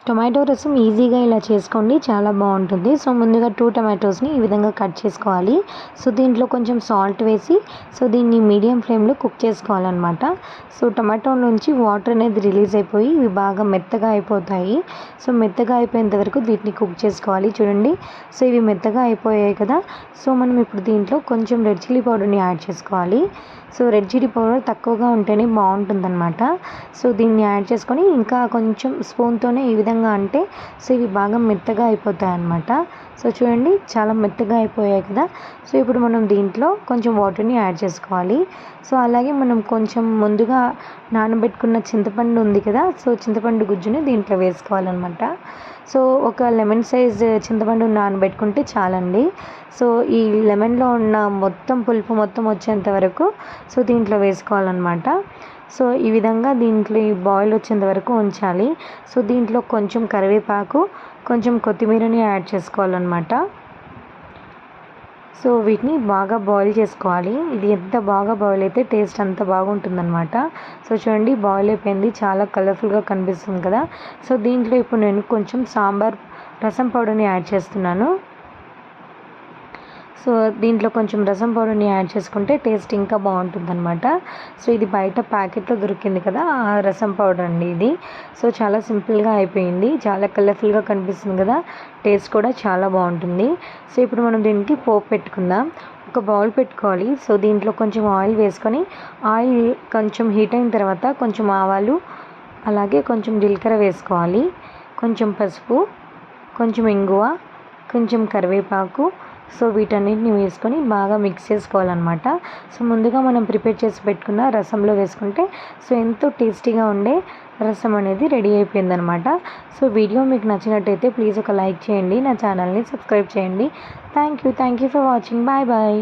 Tomato రసం ఈజీగా ఇలా చేసుకోండి, చాలా బాగుంటుంది. సో ముందుగా 2 టొమాటోస్ని ఈ విధంగా కట్ చేసుకోవాలి. సో దీంట్లో కొంచెం సాల్ట్ వేసి దీన్ని మీడియం ఫ్లేమ్లో కుక్ చేసుకోవాలన్నమాట. సో టొమాటో నుంచి వాటర్ అనేది రిలీజ్ అయిపోయి ఇవి బాగా మెత్తగా అయిపోతాయి. సో మెత్తగా అయిపోయేంత వరకు వీటిని కుక్ చేసుకోవాలి. చూడండి, సో ఇవి మెత్తగా అయిపోయాయి కదా. సో మనం ఇప్పుడు దీంట్లో కొంచెం రెడ్ చిల్లీ పౌడర్ని యాడ్ చేసుకోవాలి. సో రెడ్ చిల్లీ పౌడర్ తక్కువగా ఉంటేనే బాగుంటుందన్నమాట. సో దీన్ని యాడ్ చేసుకొని ఇంకా కొంచెం స్పూన్తోనే ఈ విధంగా అంటే సో ఇవి బాగా మెత్తగా అయిపోతాయి అన్నమాట. సో చూడండి, చాలా మెత్తగా అయిపోయాయి కదా. సో ఇప్పుడు మనం దీంట్లో కొంచెం వాటర్ని యాడ్ చేసుకోవాలి. సో అలాగే మనం కొంచెం ముందుగా నానబెట్టుకున్న చింతపండు ఉంది కదా, సో చింతపండు గుజ్జుని దీంట్లో వేసుకోవాలన్నమాట. సో ఒక లెమన్ సైజ్ చింతపండు నానబెట్టుకుంటే చాలండి. సో ఈ లెమన్లో ఉన్న మొత్తం పులుపు మొత్తం వచ్చేంత వరకు సో దీంట్లో వేసుకోవాలన్నమాట. సో ఈ విధంగా దీంట్లో ఈ బాయిల్ వచ్చేంత వరకు ఉంచాలి. సో దీంట్లో కొంచెం కరివేపాకు, కొంచెం కొత్తిమీరని యాడ్ చేసుకోవాలన్నమాట. సో వీటిని బాగా బాయిల్ చేసుకోవాలి. ఇది ఎంత బాగా బాయిల్ అయితే టేస్ట్ అంత బాగుంటుందన్నమాట. సో చూడండి, బాయిల్ అయిపోయింది, చాలా కలర్ఫుల్గా కనిపిస్తుంది కదా. సో దీంట్లో ఇప్పుడు నేను కొంచెం సాంబార్ రసం పౌడర్ని యాడ్ చేస్తున్నాను. సో దీంట్లో కొంచెం రసం పౌడర్ని యాడ్ చేసుకుంటే టేస్ట్ ఇంకా బాగుంటుందన్నమాట. సో ఇది బయట ప్యాకెట్లో దొరికింది కదా, ఆ రసం పౌడర్ అండి ఇది. సో చాలా సింపుల్గా అయిపోయింది, చాలా కలర్ఫుల్గా కనిపిస్తుంది కదా, టేస్ట్ కూడా చాలా బాగుంటుంది. సో ఇప్పుడు మనం దీనికి పోపు పెట్టుకుందాం. ఒక బౌల్ పెట్టుకోవాలి. సో దీంట్లో కొంచెం ఆయిల్ వేసుకొని ఆయిల్ కొంచెం హీట్ అయిన తర్వాత కొంచెం ఆవాలు, అలాగే కొంచెం జీలకర్ర వేసుకోవాలి. కొంచెం పసుపు, కొంచెం ఇంగువ, కొంచెం కరివేపాకు. సో వీటన్నిటిని వేసుకొని బాగా మిక్స్ చేసుకోవాలన్నమాట. సో ముందుగా మనం ప్రిపేర్ చేసి పెట్టుకున్న రసంలో వేసుకుంటే సో ఎంతో టేస్టీగా ఉండే రసం అనేది రెడీ అయిపోయిందనమాట. సో వీడియో మీకు నచ్చినట్టయితే ప్లీజ్ ఒక లైక్ చేయండి, నా ఛానల్ని సబ్స్క్రైబ్ చేయండి. Thank you for watching. Bye bye.